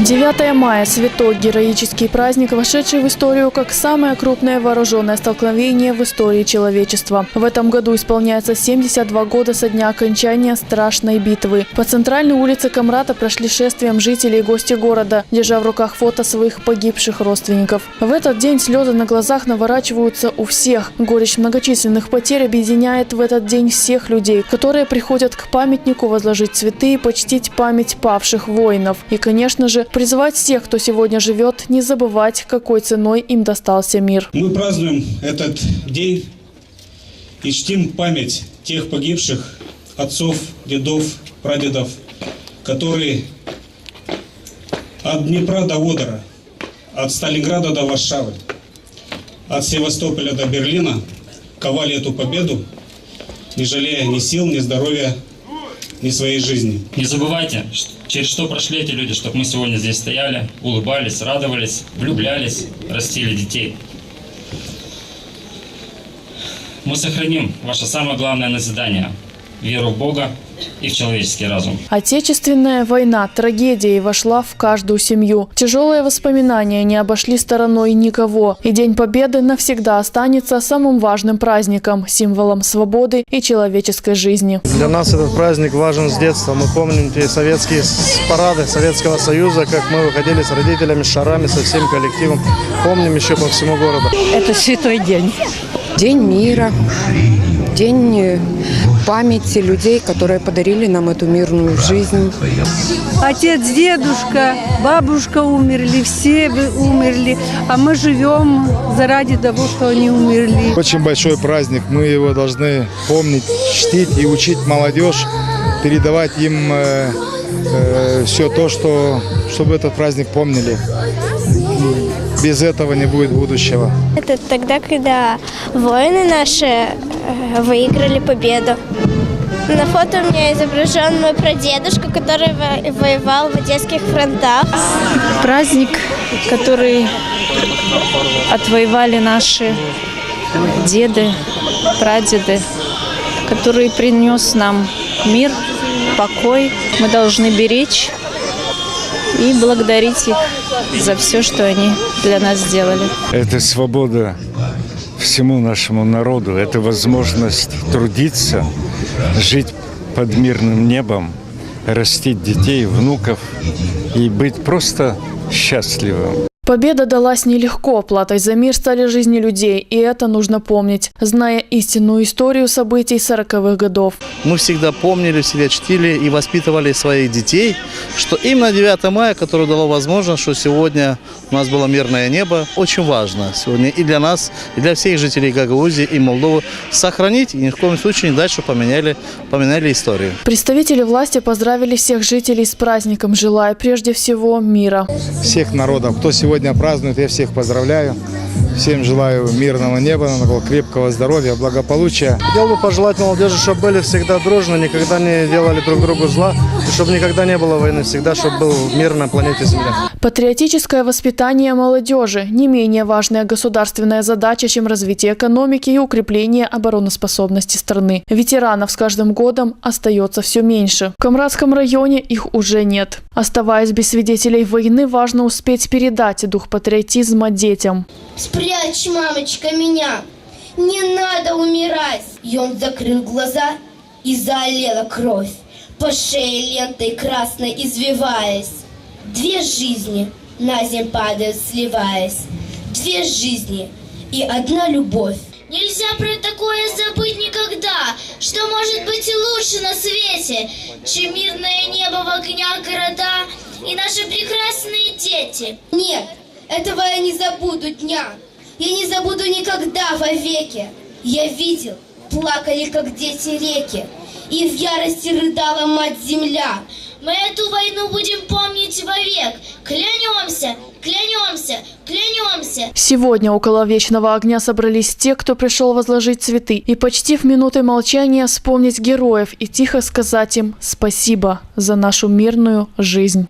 9 мая – святой героический праздник, вошедший в историю как самое крупное вооруженное столкновение в истории человечества. В этом году исполняется 72 года со дня окончания страшной битвы. По центральной улице Камрата прошли шествием жители и гости города, держа в руках фото своих погибших родственников. В этот день слезы на глазах наворачиваются у всех. Горечь многочисленных потерь объединяет в этот день всех людей, которые приходят к памятнику возложить цветы и почтить память павших воинов. И, конечно же, призывать всех, кто сегодня живет, не забывать, какой ценой им достался мир. Мы празднуем этот день и чтим память тех погибших отцов, дедов, прадедов, которые от Днепра до Одера, от Сталинграда до Варшавы, от Севастополя до Берлина ковали эту победу, не жалея ни сил, ни здоровья, ни своей жизни. Не забывайте, через что прошли эти люди, чтобы мы сегодня здесь стояли, улыбались, радовались, влюблялись, растили детей. Мы сохраним ваше самое главное назидание – веру в Бога и в человеческий разум. Отечественная война трагедией вошла в каждую семью. Тяжелые воспоминания не обошли стороной никого. И День Победы навсегда останется самым важным праздником, символом свободы и человеческой жизни. Для нас этот праздник важен с детства. Мы помним те советские парады Советского Союза, как мы выходили с родителями, с шарами, со всем коллективом. Помним еще по всему городу. Это святой день. День мира, день памяти людей, которые подарили нам эту мирную жизнь. Отец, дедушка, бабушка умерли, все умерли, а мы живем заради того, что они умерли. Очень большой праздник, мы его должны помнить, чтить и учить молодежь, передавать им все то, чтобы этот праздник помнили. Без этого не будет будущего. Это тогда, когда воины наши выиграли победу. На фото у меня изображен мой прадедушка, который воевал в Одесских фронтах. Праздник, который отвоевали наши деды, прадеды, который принес нам мир, покой. Мы должны беречь и благодарить их за все, что они для нас сделали. Это свобода всему нашему народу, это возможность трудиться, жить под мирным небом, растить детей, внуков и быть просто счастливым. Победа далась нелегко, платой за мир стали жизни людей, и это нужно помнить, зная истинную историю событий 40-х годов. Мы всегда помнили, всегда чтили и воспитывали своих детей, что именно 9 мая, которое дало возможность, что сегодня у нас было мирное небо, очень важно сегодня и для нас, и для всех жителей Гагаузии и Молдовы сохранить и ни в коем случае не дальше поминали историю. Представители власти поздравили всех жителей с праздником, желая прежде всего мира. Всех народов, кто сегодня празднует, я всех поздравляю. Всем желаю мирного неба, крепкого здоровья, благополучия. Хотел бы пожелать молодежи, чтобы были всегда дружны, никогда не делали друг другу зла, и чтобы никогда не было войны, всегда, чтобы был мир на планете Земля. Патриотическое воспитание молодежи – не менее важная государственная задача, чем развитие экономики и укрепление обороноспособности страны. Ветеранов с каждым годом остается все меньше. В Камратском районе их уже нет. Оставаясь без свидетелей войны, важно успеть передать дух патриотизма детям. Спрячь, мамочка, меня, не надо умирать. И он закрыл глаза, и заолела кровь, по шее лентой красной извиваясь. 2 жизни на земь падают, сливаясь. 2 жизни и 1 любовь. Нельзя про такое забыть никогда, что может быть и лучше на свете, чем мирное небо в огнях города и наши прекрасные дети. Нет, этого я не забуду дня. Я не забуду никогда вовеки. Я видел, плакали, как дети, реки, и в ярости рыдала мать-земля. Мы эту войну будем помнить вовек. Клянемся, клянемся, клянемся. Сегодня около вечного огня собрались те, кто пришел возложить цветы, и, почтив минутой молчания, вспомнить героев и тихо сказать им спасибо за нашу мирную жизнь.